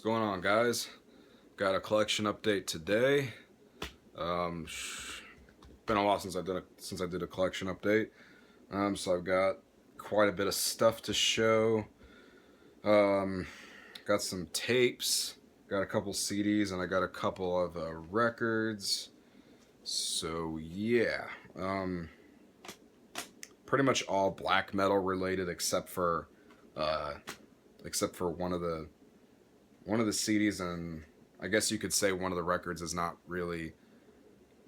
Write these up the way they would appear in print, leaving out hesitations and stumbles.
going on, guys? Got a collection update today. Been a while since I did a collection update. So I've got quite a bit of stuff to show. Got some tapes, got a couple CDs, and I got a couple of records. So yeah, pretty much all black metal related except for one of the CDs, and I guess you could say one of the records is not really.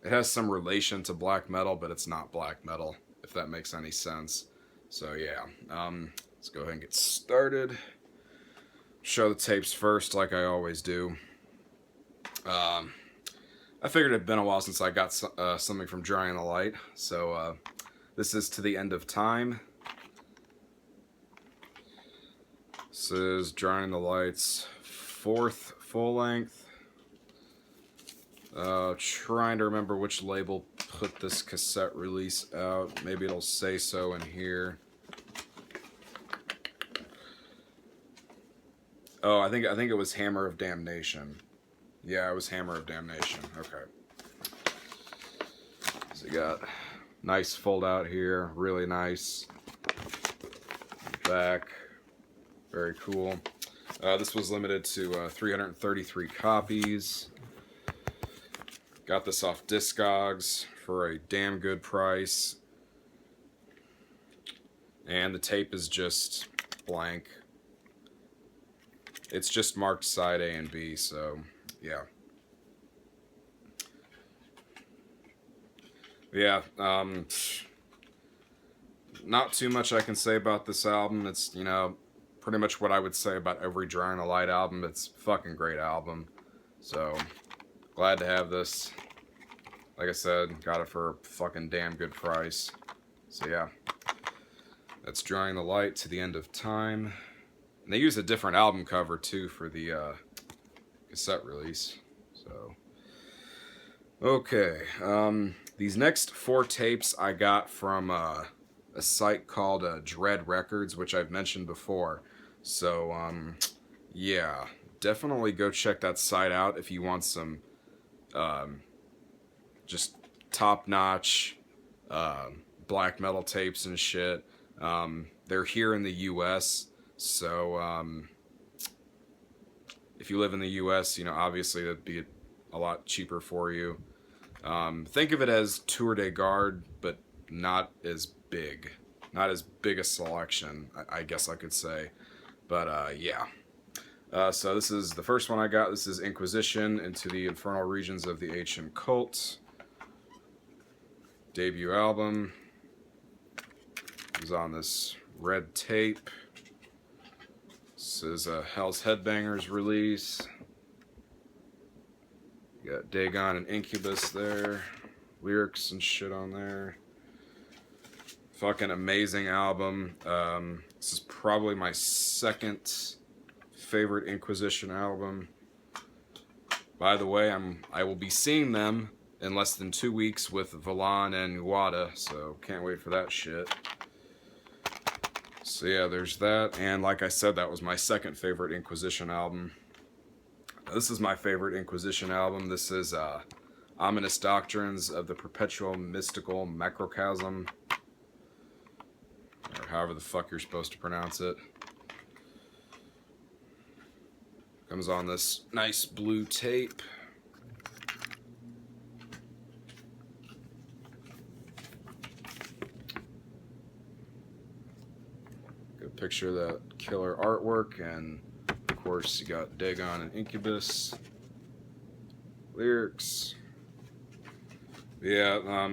It has some relation to black metal, but it's not black metal, if that makes any sense. So yeah, let's go ahead and get started. Show the tapes first, like I always do. I figured it'd been a while since I got something from Drawing the Light, so this is To the End of Time. This is Drawing the Light's 4th full length. Trying to remember which label put this cassette release out. Maybe it'll say so in here. Oh, I think it was Hammer of Damnation. Yeah, it was Hammer of Damnation. Okay. So you got nice fold out here, really nice. Back, very cool. This was limited to 333 copies. Got this off Discogs for a damn good price. And the tape is just blank. It's just marked side A and B, so yeah. Yeah, not too much I can say about this album. It's, you know, pretty much what I would say about every Drawing the Light album. It's a fucking great album. So, glad to have this. Like I said, got it for a fucking damn good price. So yeah, that's Drawing the Light, To the End of Time. And they use a different album cover too for the cassette release. So, okay. These next 4 tapes I got from a site called Dread Records, which I've mentioned before. So, yeah, definitely go check that site out if you want some just top-notch black metal tapes and shit. They're here in the U.S., so if you live in the U.S., you know, obviously that'd be a lot cheaper for you. Think of it as Tour de Garde, but not as big. Not as big a selection, I guess I could say. But, yeah. So this is the first one I got. This is Inquisition, Into the Infernal Regions of the Ancient Cult. Debut album. It was on this red tape. This is a Hell's Headbangers release. You got Dagon and Incubus there. Lyrics and shit on there. Fucking amazing album. This is probably my second favorite Inquisition album. By the way, I will be seeing them in less than 2 weeks with Valan and Wada, so can't wait for that shit. So yeah, there's that, and like I said, that was my second favorite Inquisition album. This is my favorite Inquisition album. This is Ominous Doctrines of the Perpetual Mystical Macrocosm, or however the fuck you're supposed to pronounce it. Comes on this nice blue tape. Good picture of that killer artwork, and of course you got Dagon and Incubus. Lyrics. Yeah,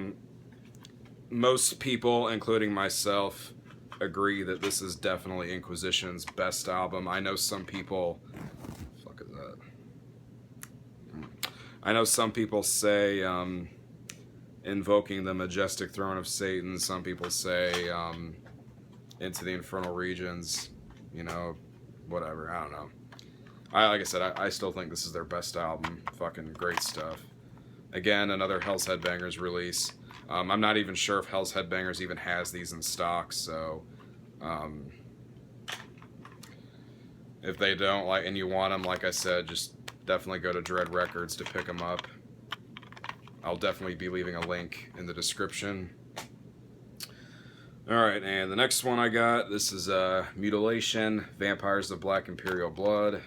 most people, including myself, agree that this is definitely Inquisition's best album. I know some people... Fuck is that? I know some people say Invoking the Majestic Throne of Satan. Some people say Into the Infernal Regions. You know, whatever. I don't know. Like I said, I still think this is their best album. Fucking great stuff. Again, another Hell's Headbangers release. I'm not even sure if Hell's Headbangers even has these in stock, so If they don't, like, and you want them, like I said, just definitely go to Dread Records to pick them up. I'll definitely be leaving a link in the description. Alright, and the next one I got, this is Mutilation, Vampires of Black Imperial Blood,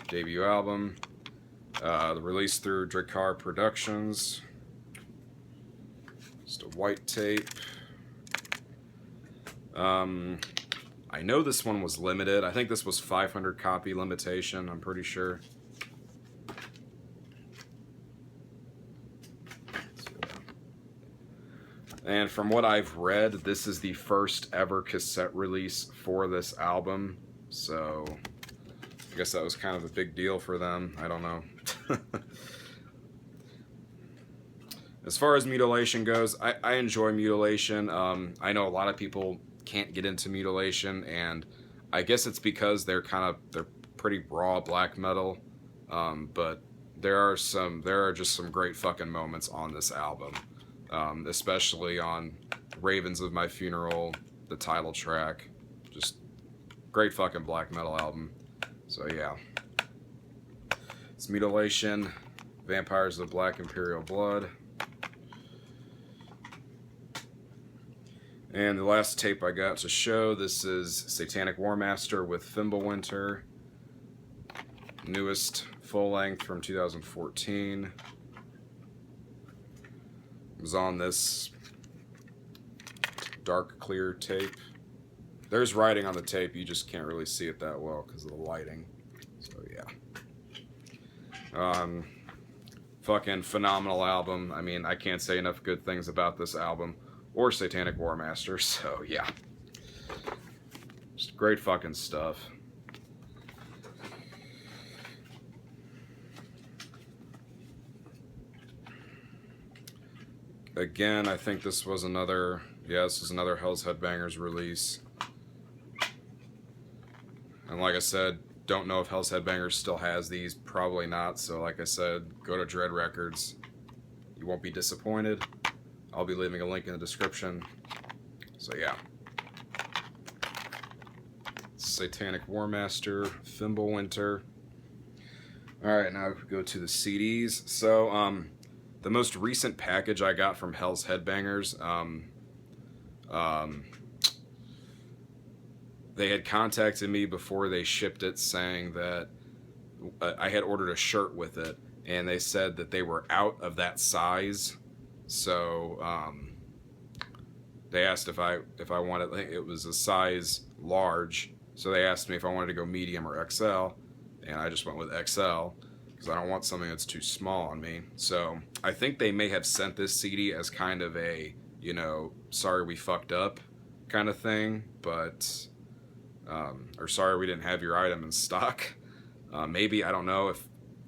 debut album. The release through Drakkar Productions. Just a white tape. I know this one was limited. I think this was 500 copy limitation, I'm pretty sure. And from what I've read, this is the first ever cassette release for this album. So I guess that was kind of a big deal for them. I don't know. As far as Mutilation goes, I enjoy Mutilation. I know a lot of people can't get into Mutilation, and I guess it's because they're pretty raw black metal. But there are just some great fucking moments on this album. Especially on Ravens of My Funeral, the title track. Just great fucking black metal album. So yeah. It's Mutilation, Vampires of Black Imperial Blood. And the last tape I got to show, this is Satanic Warmaster with Fimbulwinter. Newest full length from 2014. Was on this dark clear tape. There's writing on the tape, you just can't really see it that well because of the lighting. So yeah. Fucking phenomenal album. I mean, I can't say enough good things about this album or Satanic Warmaster, so yeah. Just great fucking stuff. Again, I think this was another, this is another Hell's Headbangers release. And like I said, don't know if Hell's Headbangers still has these, probably not, so like I said, go to Dread Records. You won't be disappointed. I'll be leaving a link in the description. So yeah. Satanic Warmaster, Fimbulwinter. Alright, now we go to the CDs. So, the most recent package I got from Hell's Headbangers, they had contacted me before they shipped it saying that I had ordered a shirt with it, and they said that they were out of that size. So they asked if I wanted, it was a size large, so they asked me if I wanted to go medium or XL, and I just went with XL because I don't want something that's too small on me. So I think they may have sent this CD as kind of a, you know, sorry we fucked up kind of thing, but or sorry we didn't have your item in stock. Maybe, I don't know, if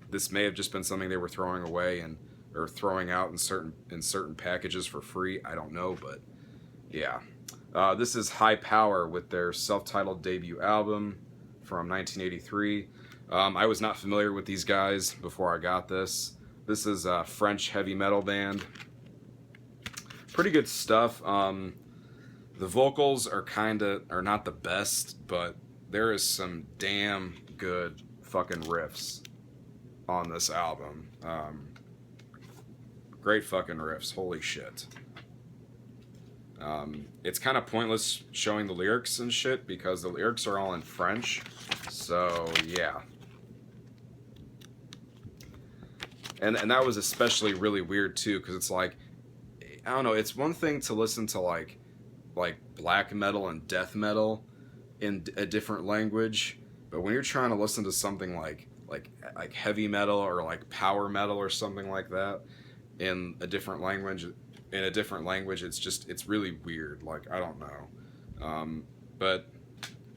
this may have just been something they were throwing away and or throwing out in certain packages for free. I don't know, but yeah. This is High Power with their self-titled debut album from 1983. I was not familiar with these guys before I got this. This is a French heavy metal band. Pretty good stuff. The vocals are not the best, but there is some damn good fucking riffs on this album. Great fucking riffs, holy shit. It's kind of pointless showing the lyrics and shit because the lyrics are all in French, so yeah. And that was especially really weird too, because it's like, I don't know, it's one thing to listen to like black metal and death metal in a different language, but when you're trying to listen to something like heavy metal or like power metal or something like that in a different language, it's really weird. Like, I don't know. But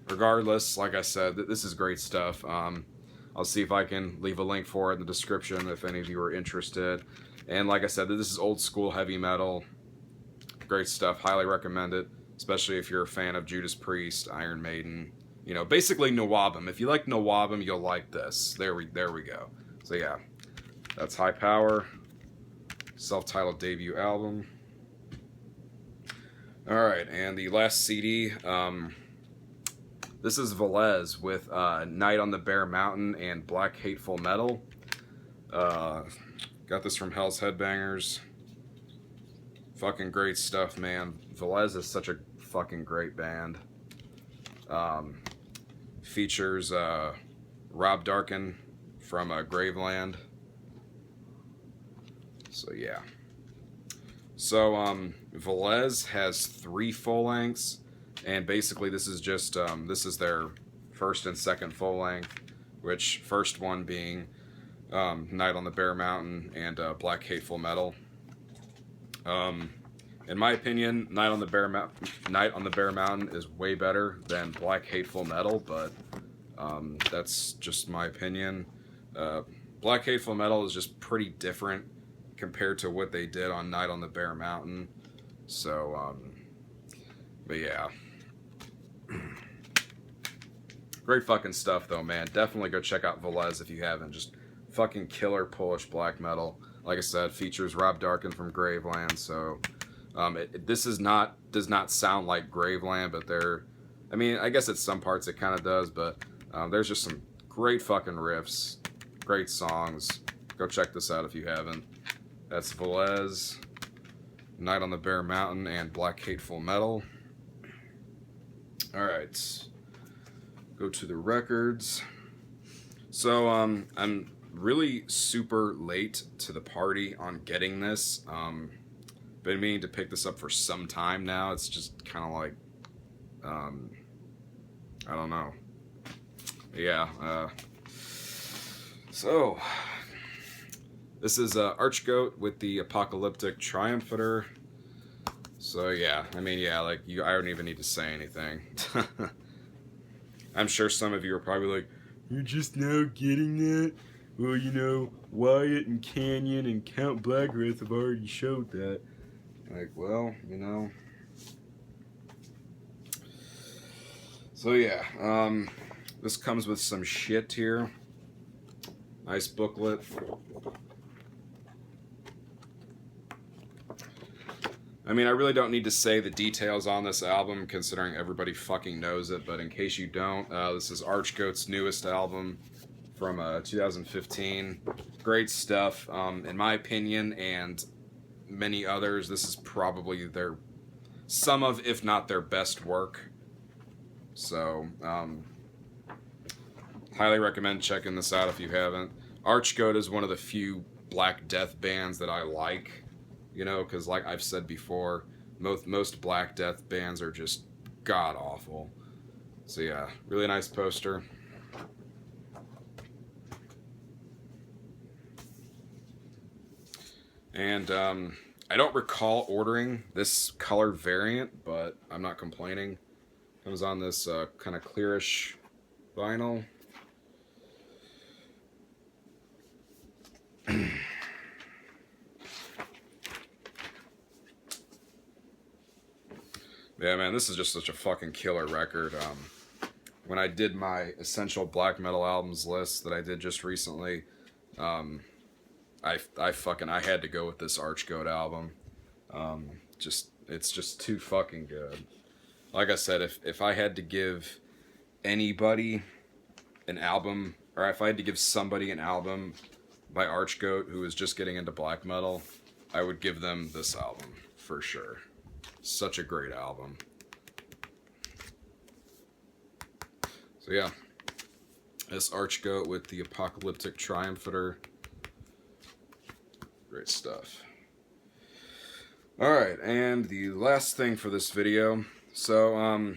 regardless, like I said, this is great stuff. I'll see if I can leave a link for it in the description if any of you are interested. And like I said, this is old school heavy metal. Great stuff. Highly recommend it, especially if you're a fan of Judas Priest, Iron Maiden. You know, basically Nawabum. If you like Nawabum, you'll like this. There we go. So yeah, that's High Power, self-titled debut album. All right, and the last CD. This is Velez with Night on the Bear Mountain and Black Hateful Metal. Got this from Hell's Headbangers. Fucking great stuff, man. Velez is such a fucking great band. Features Rob Darkin from Graveland. So yeah. So Velez has 3 full lengths, and basically this is just this is their first and second full length, which first one being Night on the Bear Mountain and Black Hateful Metal. In my opinion, Night on the Bear Mountain is way better than Black Hateful Metal, but that's just my opinion. Black Hateful Metal is just pretty different compared to what they did on Night on the Bear Mountain. So, but yeah. Great fucking stuff though, man. Definitely go check out Velez if you haven't. Just fucking killer Polish black metal. Like I said, features Rob Darkin from Graveland, so this does not sound like Graveland, but I mean, I guess at some parts it kind of does, but there's just some great fucking riffs, great songs. Go check this out if you haven't. That's Velez, Night on the Bear Mountain, and Black Hateful Metal. Alright, go to the records. So, I'm really super late to the party on getting this. Been meaning to pick this up for some time now. It's just kind of like, I don't know. Yeah, so, this is Archgoat with the Apocalyptic Triumphator. So yeah, I mean, yeah, like, I don't even need to say anything. I'm sure some of you are probably like, you're just now getting that? Well, you know, Wyatt and Canyon and Count Blackwrath have already showed that. Like, well, you know. So yeah, this comes with some shit here. Nice booklet. I mean, I really don't need to say the details on this album, considering everybody fucking knows it, but in case you don't, this is Archgoat's newest album from 2015. Great stuff. In my opinion, and many others, this is probably some of, if not their best work. So, highly recommend checking this out if you haven't. Archgoat is one of the few Black Death bands that I like. You know, because like I've said before, most Black Death bands are just god-awful. So yeah, really nice poster. And I don't recall ordering this color variant, but I'm not complaining. Comes on this kind of clearish vinyl. Yeah, man, this is just such a fucking killer record. When I did my essential black metal albums list that I did just recently, I had to go with this Archgoat album. It's just too fucking good. Like I said, if I had to give anybody an album, or if I had to give somebody an album by Archgoat who is just getting into black metal, I would give them this album for sure. Such a great album. So yeah, this Archgoat with the Apocalyptic Triumphator. Great stuff. Alright, and the last thing for this video. So,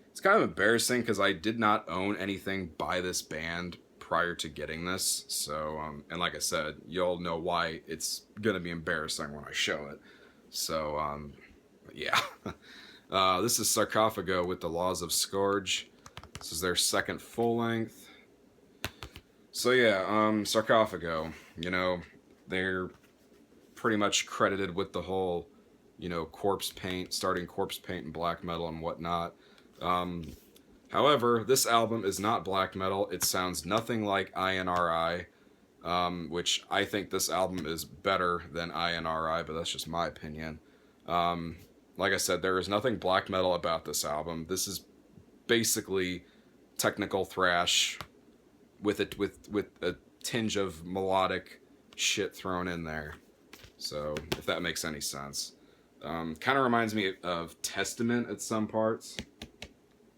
it's kind of embarrassing because I did not own anything by this band prior to getting this. So, and like I said, you'll know why it's gonna be embarrassing when I show it. So, yeah. This is Sarcophago with the Laws of Scourge. This is their second full length. So yeah, Sarcophago, you know, they're pretty much credited with the whole, you know, starting corpse paint and black metal and whatnot. However, this album is not black metal. It sounds nothing like INRI, which I think this album is better than INRI, but that's just my opinion. Like I said, there is nothing black metal about this album. This is basically technical thrash with a tinge of melodic shit thrown in there. So if that makes any sense. Kind of reminds me of Testament at some parts.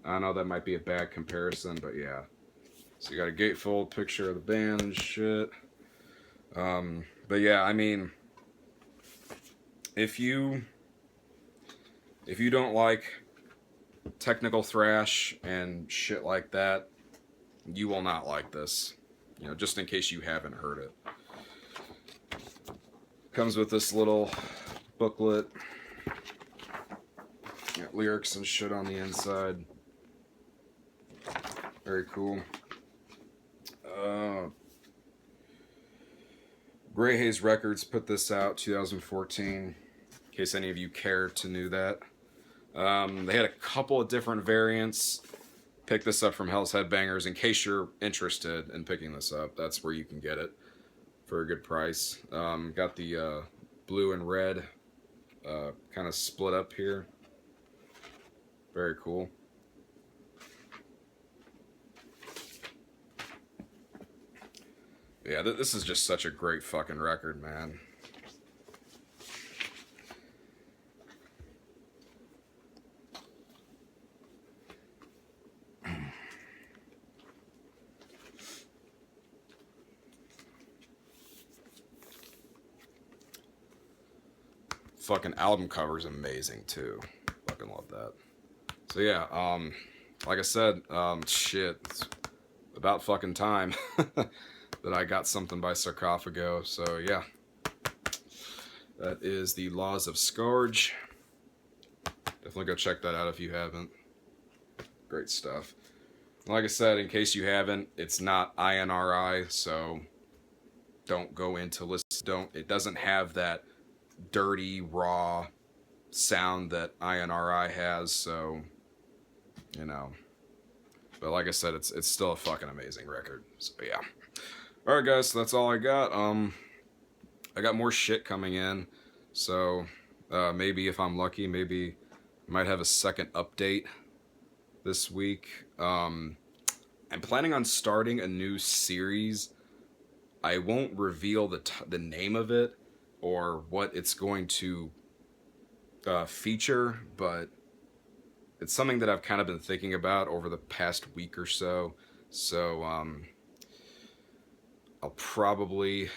I know that might be a bad comparison, but yeah. So you got a gatefold picture of the band and shit. But yeah, I mean, if you don't like technical thrash and shit like that, you will not like this. You know, just in case you haven't heard it. Comes with this little booklet. Got lyrics and shit on the inside. Very cool. Grey Haze Records put this out 2014. In case any of you care to know that. They had a couple of different variants. Pick this up from Hell's Headbangers. In case you're interested in picking this up, that's where you can get it for a good price. Got the blue and red kind of split up here. Very cool. Yeah, this is just such a great fucking record, man. Fucking album cover's amazing too. Fucking love that. So yeah, like I said, shit, it's about fucking time that I got something by Sarcophago. So yeah, that is the Laws of Scourge. Definitely go check that out if you haven't. Great stuff. Like I said, in case you haven't, it's not INRI, so don't go into listen. It doesn't have that dirty, raw sound that INRI has, so, you know. But like I said, it's still a fucking amazing record. So yeah. Alright guys, so that's all I got. I got more shit coming in, so maybe if I'm lucky, maybe I might have a second update this week. I'm planning on starting a new series. I won't reveal the name of it or what it's going to feature, but it's something that I've kind of been thinking about over the past week or so. So I'll probably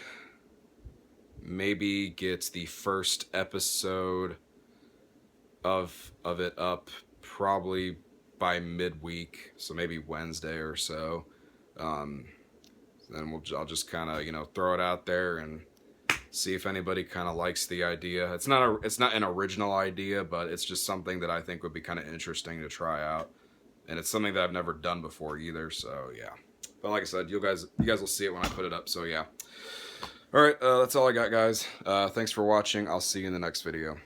maybe get the first episode of it up probably by midweek, so maybe Wednesday or so. Then I'll just kind of, you know, throw it out there and see if anybody kind of likes the idea. It's not an original idea, but it's just something that I think would be kind of interesting to try out, and it's something that I've never done before either. So yeah, but like I said, you guys will see it when I put it up. So yeah. All right, that's all I got, guys. Thanks for watching. I'll see you in the next video.